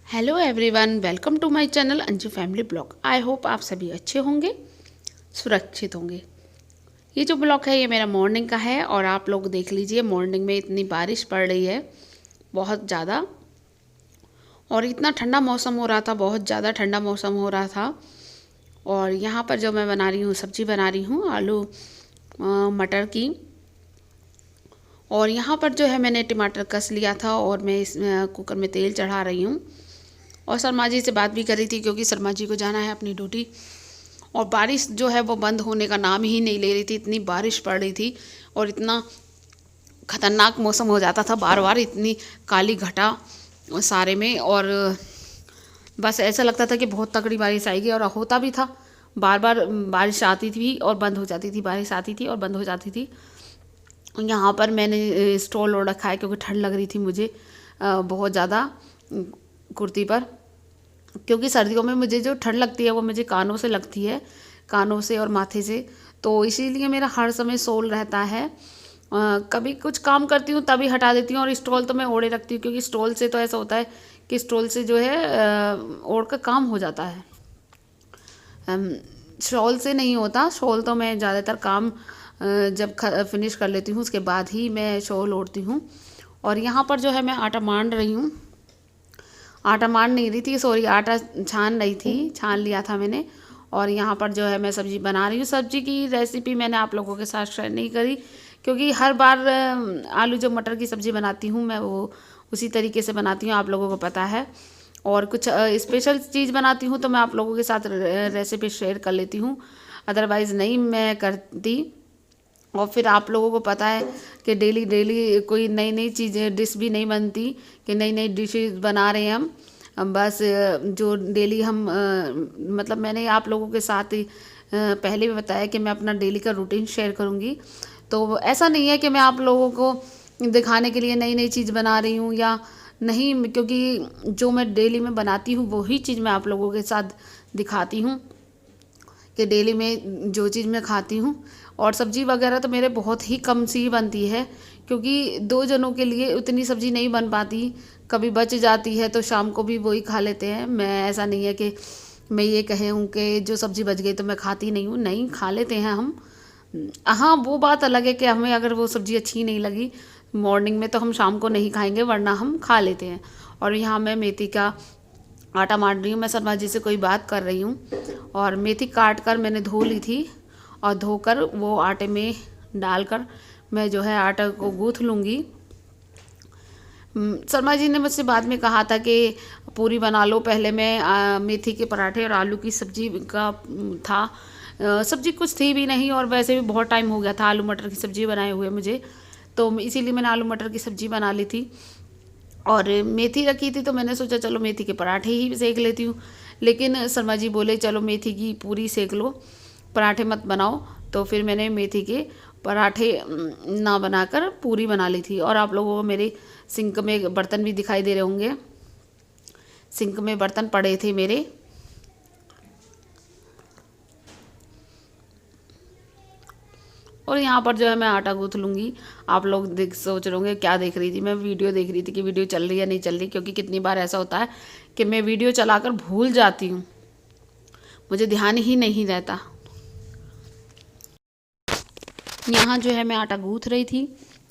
Hello everyone, welcome to my channel Anju family blog. I hope आप सभी अच्छे होंगे, सुरक्षित होंगे। ये जो ब्लॉग है ये मेरा मॉर्निंग का है और आप लोग देख लीजिए मॉर्निंग में इतनी बारिश पड़ रही है बहुत ज़्यादा, और इतना ठंडा मौसम हो रहा था, बहुत ज़्यादा ठंडा मौसम हो रहा था। और यहाँ पर जो मैं बना रही हूँ, सब्जी बना रही हूँ आलू मटर की। और यहाँ पर जो है मैंने टमाटर कस लिया था और मैं इस कुकर में तेल चढ़ा रही हूँ। और शर्मा जी से बात भी करी थी क्योंकि शर्मा जी को जाना है अपनी ड्यूटी। और बारिश जो है वो बंद होने का नाम ही नहीं ले रही थी, इतनी बारिश पड़ रही थी और इतना ख़तरनाक मौसम हो जाता था, बार बार इतनी काली घटा सारे में। और बस ऐसा लगता था कि बहुत तगड़ी बारिश आएगी, और होता भी था। बार बार बारिश आती थी और बंद हो जाती थी, बारिश आती थी और बंद हो जाती थी। यहाँ पर मैंने स्टॉल ओढ़ रखा है क्योंकि ठंड लग रही थी मुझे बहुत ज़्यादा कुर्ती पर, क्योंकि सर्दियों में मुझे जो ठंड लगती है वो मुझे कानों से लगती है, कानों से और माथे से। तो इसीलिए मेरा हर समय शॉल रहता है। कभी कुछ काम करती हूँ तभी हटा देती हूँ, और स्टॉल तो मैं ओढ़े रखती हूँ क्योंकि स्टॉल से तो ऐसा होता है कि स्टॉल से जो है ओढ़ का काम हो जाता है। शॉल से नहीं होता, शॉल तो मैं ज़्यादातर काम जब फिनिश कर लेती हूँ उसके बाद ही मैं शॉल ओढ़ती हूँ। और यहाँ पर जो है मैं आटा मान रही हूँ, आटा मान नहीं रही थी, सॉरी, आटा छान रही थी, छान लिया था मैंने। और यहाँ पर जो है मैं सब्ज़ी बना रही हूँ। सब्ज़ी की रेसिपी मैंने आप लोगों के साथ शेयर नहीं करी क्योंकि हर बार आलू जो मटर की सब्ज़ी बनाती हूँ मैं वो उसी तरीके से बनाती हूँ, आप लोगों को पता है। और कुछ स्पेशल चीज़ बनाती हूँ तो मैं आप लोगों के साथ रेसिपी शेयर कर लेती हूँ, अदरवाइज़ नहीं मैं करती। और फिर आप लोगों को पता है कि डेली डेली कोई नई नई चीज़ें डिश भी नहीं बनती, कि नई नई डिशेस बना रहे हैं हम बस जो डेली हम मतलब मैंने आप लोगों के साथ ही पहले भी बताया कि मैं अपना डेली का रूटीन शेयर करूँगी। तो ऐसा नहीं है कि मैं आप लोगों को दिखाने के लिए नई नई चीज़ बना रही हूँ या नहीं, क्योंकि जो मैं डेली में बनाती हूँ वही चीज़ मैं आप लोगों के साथ दिखाती हूँ कि डेली में जो चीज़ मैं खाती हूँ। और सब्ज़ी वगैरह तो मेरे बहुत ही कम सी बनती है क्योंकि 2 जनों के लिए उतनी सब्ज़ी नहीं बन पाती, कभी बच जाती है तो शाम को भी वही खा लेते हैं। मैं ऐसा नहीं है कि मैं ये कहूँ कि जो सब्ज़ी बच गई तो मैं खाती नहीं हूँ, नहीं, खा लेते हैं हम। हाँ, वो बात अलग है कि हमें अगर वो सब्ज़ी अच्छी नहीं लगी मॉर्निंग में तो हम शाम को नहीं खाएंगे, वरना हम खा लेते हैं। और यहाँ मैं मेथी का आटा मान रही हूँ, मैं शर्मा जी से कोई बात कर रही हूँ। और मेथी काट कर मैंने धो ली थी और धोकर वो आटे में डालकर मैं जो है आटा को गूँथ लूँगी। शर्मा जी ने मुझसे बाद में कहा था कि पूरी बना लो, पहले मैं मेथी के पराठे और आलू की सब्ज़ी का था। सब्ज़ी कुछ थी भी नहीं और वैसे भी बहुत टाइम हो गया था आलू मटर की सब्ज़ी बनाए हुए मुझे, तो इसीलिए मैंने आलू मटर की सब्ज़ी बना ली थी। और मेथी रखी थी तो मैंने सोचा चलो मेथी के पराठे ही सेक लेती हूँ, लेकिन शर्मा जी बोले चलो मेथी की पूरी सेक लो, पराठे मत बनाओ। तो फिर मैंने मेथी के पराठे ना बनाकर पूरी बना ली थी। और आप लोगों को मेरे सिंक में बर्तन भी दिखाई दे रहे होंगे, सिंक में बर्तन पड़े थे मेरे। और यहाँ पर जो है मैं आटा गूँथ लूँगी। आप लोग सोच रहे होंगे क्या देख रही थी, मैं वीडियो देख रही थी कि वीडियो चल रही है नहीं चल रही, क्योंकि कितनी बार ऐसा होता है कि मैं वीडियो चलाकर भूल जाती हूँ, मुझे ध्यान ही नहीं रहता। यहाँ जो है मैं आटा गूँथ रही थी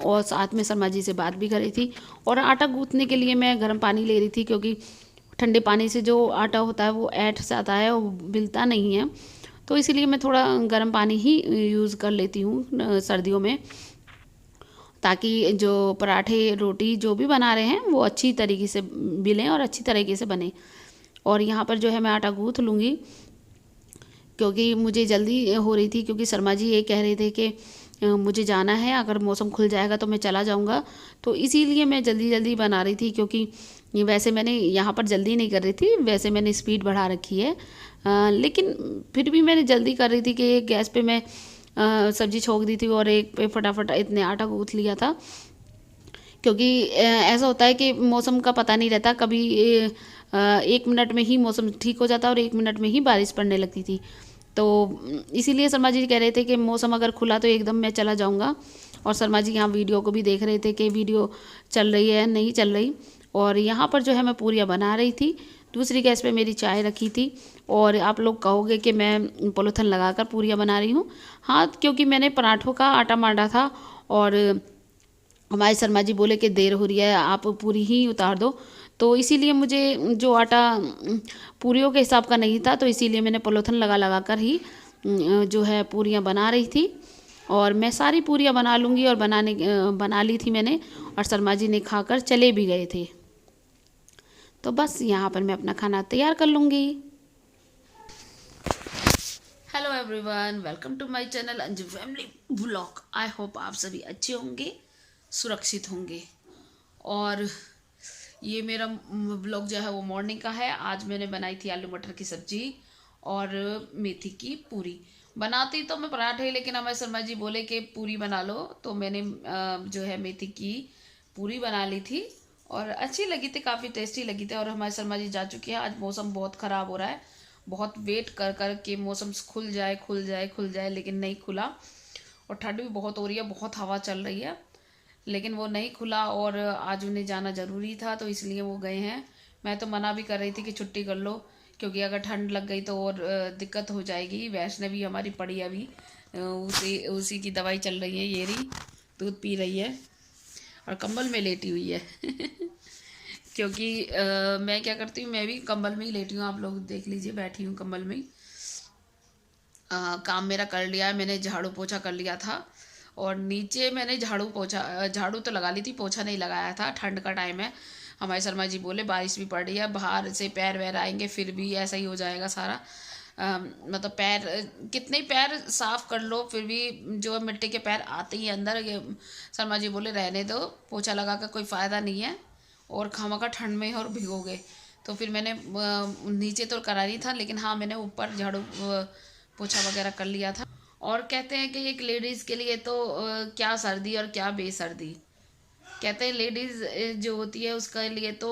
और साथ में शर्मा जी से बात भी कर रही थी। और आटा गूँथने के लिए मैं गर्म पानी ले रही थी क्योंकि ठंडे पानी से जो आटा होता है वो ऐंठ जाता है, वो मिलता नहीं है, तो इसीलिए मैं थोड़ा गर्म पानी ही यूज़ कर लेती हूँ सर्दियों में, ताकि जो पराठे रोटी जो भी बना रहे हैं वो अच्छी तरीके से मिलें और अच्छी तरीके से बने। और यहाँ पर जो है मैं आटा गूँथ लूँगी क्योंकि मुझे जल्दी हो रही थी, क्योंकि शर्मा जी ये कह रहे थे कि मुझे जाना है, अगर मौसम खुल जाएगा तो मैं चला जाऊँगा, तो इसीलिए मैं जल्दी जल्दी बना रही थी। क्योंकि वैसे मैंने यहाँ पर जल्दी नहीं कर रही थी, वैसे मैंने स्पीड बढ़ा रखी है, लेकिन फिर भी मैंने जल्दी कर रही थी कि एक गैस पे मैं सब्ज़ी छोंक दी थी और एक पे फटाफट इतने आटा गूँथ लिया था। क्योंकि ऐसा होता है कि मौसम का पता नहीं रहता, कभी 1 मिनट में ही मौसम ठीक हो जाता और 1 मिनट में ही बारिश पड़ने लगती थी। तो इसीलिए शर्मा जी कह रहे थे कि मौसम अगर खुला तो एकदम मैं चला जाऊंगा। और शर्मा जी यहाँ वीडियो को भी देख रहे थे कि वीडियो चल रही है नहीं चल रही। और यहाँ पर जो है मैं पूरियाँ बना रही थी। दूसरी गैस पे मेरी चाय रखी थी। और आप लोग कहोगे कि मैं पॉलीथिन लगाकर पूरियाँ बना रही हूँ। हाँ, क्योंकि मैंने पराठों का आटा मांडा था और हमारे शर्मा जी बोले कि देर हो रही है, आप पूरी ही उतार दो। तो इसीलिए मुझे जो आटा पूरियों के हिसाब का नहीं था, तो इसीलिए मैंने पॉलीथिन लगा लगा कर ही जो है पूरियाँ बना रही थी। और मैं सारी पूरियाँ बना लूँगी और बना ली थी मैंने, और शर्मा जी ने खाकर चले भी गए थे। तो बस यहाँ पर मैं अपना खाना तैयार कर लूँगी। Hello everyone, welcome to my channel Anju family vlog. I hope आप सभी अच्छे होंगे, सुरक्षित होंगे। और ये मेरा व्लॉग जो है वो मॉर्निंग का है। आज मैंने बनाई थी आलू मटर की सब्जी और मेथी की पूरी। बनाती तो मैं पराठे, लेकिन हमारे शर्मा जी बोले कि पूरी बना लो, तो मैंने जो है मेथी की पूरी बना ली थी और अच्छी लगी थी, काफ़ी टेस्टी लगी थी। और हमारे शर्मा जी जा चुके हैं। आज मौसम बहुत ख़राब हो रहा है, बहुत वेट कर कर के मौसम खुल जाए खुल जाए खुल जाए, लेकिन नहीं खुला। और ठंड भी बहुत हो रही है, बहुत हवा चल रही है, लेकिन वो नहीं खुला। और आज उन्हें जाना ज़रूरी था, तो इसलिए वो गए हैं। मैं तो मना भी कर रही थी कि छुट्टी कर लो, क्योंकि अगर ठंड लग गई तो और दिक्कत हो जाएगी। वैष्णवी हमारी पड़ी अभी, उसी की दवाई चल रही है, ये रही दूध पी रही है और कंबल में लेटी हुई है क्योंकि मैं क्या करती हूँ, मैं भी कंबल में ही लेटी हूँ। आप लोग देख लीजिए, बैठी हूँ कंबल में ही। काम मेरा कर लिया है, मैंने झाड़ू पोछा कर लिया था। और नीचे मैंने झाड़ू तो लगा ली थी, पोछा नहीं लगाया था। ठंड का टाइम है, हमारे शर्मा जी बोले बारिश भी पड़ रही है, बाहर से पैर वैर आएंगे, फिर भी ऐसा ही हो जाएगा सारा। मतलब पैर कितने ही पैर साफ कर लो, फिर भी जो मिट्टी के पैर आते ही अंदर। ये शर्मा जी बोले रहने दो, पोछा लगा कर कोई फ़ायदा नहीं है, और खामखा ठंड में और भिगोगे। तो फिर मैंने नीचे तो करा नहीं था, लेकिन हाँ मैंने ऊपर झाड़ू पोछा वगैरह कर लिया था। और कहते हैं कि एक लेडीज़ के लिए तो क्या सर्दी और क्या बेसर्दी। कहते हैं लेडीज़ जो होती है उसके लिए तो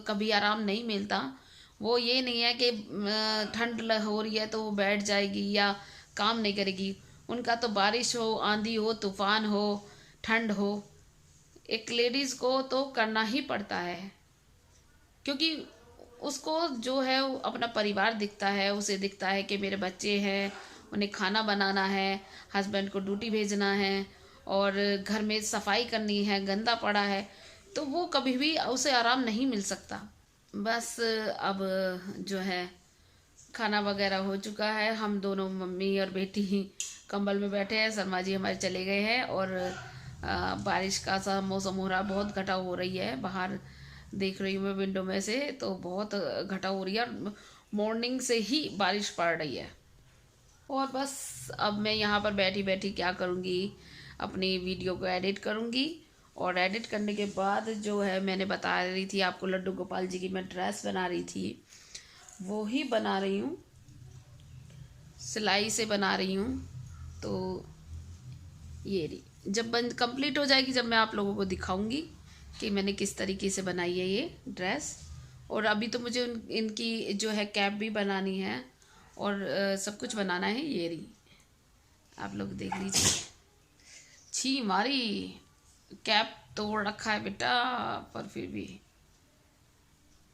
कभी आराम नहीं मिलता। वो ये नहीं है कि ठंड हो रही है तो वो बैठ जाएगी या काम नहीं करेगी। उनका तो बारिश हो, आंधी हो, तूफान हो, ठंड हो, एक लेडीज़ को तो करना ही पड़ता है। क्योंकि उसको जो है वो अपना परिवार दिखता है, उसे दिखता है कि मेरे बच्चे हैं, उन्हें खाना बनाना है, हस्बैंड को ड्यूटी भेजना है, और घर में सफाई करनी है, गंदा पड़ा है, तो वो कभी भी उसे आराम नहीं मिल सकता। बस अब जो है खाना वगैरह हो चुका है। हम दोनों मम्मी और बेटी ही कंबल में बैठे हैं। शर्मा जी हमारे चले गए हैं, और बारिश का सा मौसम हो रहा है, बहुत घटा हो रही है। बाहर देख रही हूँ मैं विंडो में से, तो बहुत घटा हो रही है, और मॉर्निंग से ही बारिश पड़ रही है। और बस अब मैं यहाँ पर बैठी बैठी क्या करूँगी, अपनी वीडियो को एडिट करूँगी। और एडिट करने के बाद जो है, मैंने बता रही थी आपको लड्डू गोपाल जी की मैं ड्रेस बना रही थी, वो ही बना रही हूँ, सिलाई से बना रही हूँ। तो ये रही, जब बन कंप्लीट हो जाएगी, जब मैं आप लोगों को दिखाऊंगी कि मैंने किस तरीके से बनाई है ये ड्रेस। और अभी तो मुझे इनकी जो है कैप भी बनानी है, और सब कुछ बनाना है। ये रही, आप लोग देख लीजिए। छी मारी, कैप तोड़ रखा है बेटा, पर फिर भी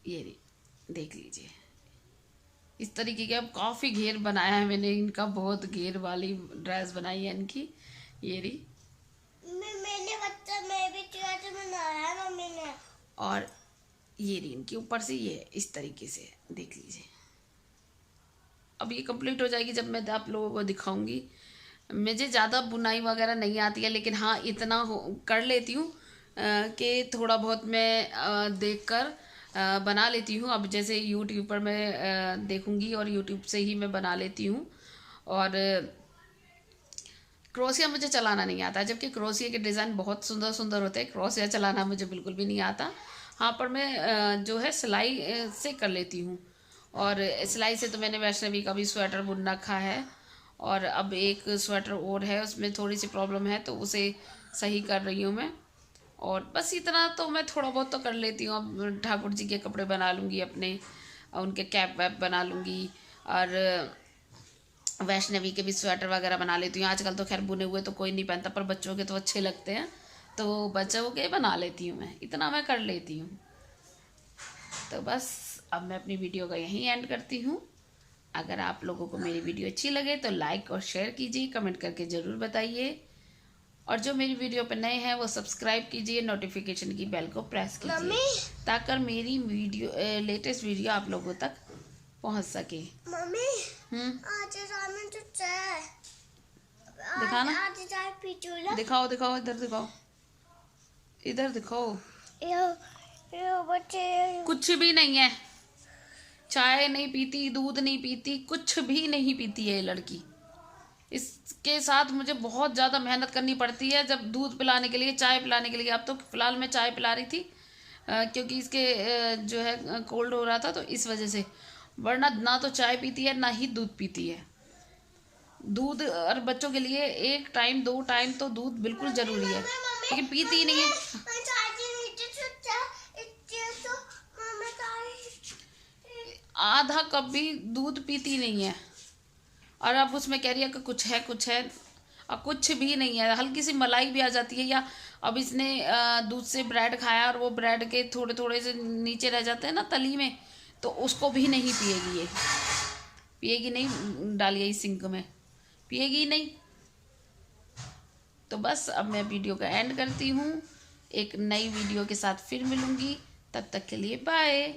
ये रही, देख लीजिए। इस तरीके के अब काफ़ी घेर बनाया है मैंने इनका, बहुत घेर वाली ड्रेस बनाई है इनकी। ये रही, मैंने बच्चा मैं भी ड्रेस बनाया है मम्मी ने। और ये रही इनके ऊपर से, ये इस तरीके से देख लीजिए। अब ये कंप्लीट हो जाएगी जब मैं आप लोगों को दिखाऊंगी। मुझे ज़्यादा बुनाई वगैरह नहीं आती है, लेकिन हाँ इतना कर लेती हूँ कि थोड़ा बहुत मैं देख कर बना लेती हूँ। अब जैसे यूट्यूब पर मैं देखूँगी और यूट्यूब से ही मैं बना लेती हूँ। और क्रोशिया मुझे चलाना नहीं आता, जबकि क्रोशिया के डिज़ाइन बहुत सुंदर सुंदर होते हैं। क्रोशिया चलाना मुझे बिल्कुल भी नहीं आता। हाँ, पर मैं जो है सिलाई से कर लेती हूँ। और सिलाई से तो मैंने वैष्णवी का भी स्वेटर बुन रखा है, और अब एक स्वेटर और है, उसमें थोड़ी सी प्रॉब्लम है, तो उसे सही कर रही हूँ मैं। और बस इतना तो मैं थोड़ा बहुत तो कर लेती हूँ। अब ठाकुर जी के कपड़े बना लूँगी अपने, उनके कैप वैप बना लूँगी, और वैष्णवी के भी स्वेटर वगैरह बना लेती हूँ। आजकल तो खैर बुने हुए तो कोई नहीं पहनता, पर बच्चों के तो अच्छे लगते हैं, तो बच्चों के बना लेती हूँ मैं, इतना मैं कर लेती हूँ। तो बस अब मैं अपनी वीडियो का यहीं एंड करती हूँ। अगर आप लोगों को मेरी वीडियो अच्छी लगे तो लाइक और शेयर कीजिए, कमेंट करके ज़रूर बताइए। और जो मेरी वीडियो पर नए हैं वो सब्सक्राइब कीजिए, नोटिफिकेशन की बेल को प्रेस कीजिए ताकि मेरी वीडियो लेटेस्ट वीडियो आप लोगों तक पहुंच सके। मम्मी आज रामेन तो चाय दिखाना, आज चाय पीछूला दिखाओ दिखाओ, इधर दिखाओ, इधर दिखाओ। ये बच्चे कुछ भी नहीं है, चाय नहीं पीती, दूध नहीं पीती, कुछ भी नहीं पीती है ये लड़की। इसके साथ मुझे बहुत ज़्यादा मेहनत करनी पड़ती है जब दूध पिलाने के लिए, चाय पिलाने के लिए। अब तो फिलहाल मैं चाय पिला रही थी क्योंकि इसके जो है कोल्ड हो रहा था, तो इस वजह से। वरना ना तो चाय पीती है ना ही दूध पीती है। दूध और बच्चों के लिए 1 टाइम 2 टाइम तो दूध बिल्कुल ज़रूरी है, लेकिन पीती ही नहीं है। आधा कप भी दूध पीती नहीं है। और अब उसमें कह रही है कि कुछ है कुछ है, और कुछ भी नहीं है। हल्की सी मलाई भी आ जाती है, या अब इसने दूध से ब्रेड खाया और वो ब्रेड के थोड़े थोड़े से नीचे रह जाते हैं ना तली में, तो उसको भी नहीं पिएगी ये, पिएगी नहीं। डालिए इस सिंक में, पिएगी नहीं। तो बस अब मैं वीडियो का एंड करती हूँ। एक नई वीडियो के साथ फिर मिलूँगी, तब तक के लिए बाय।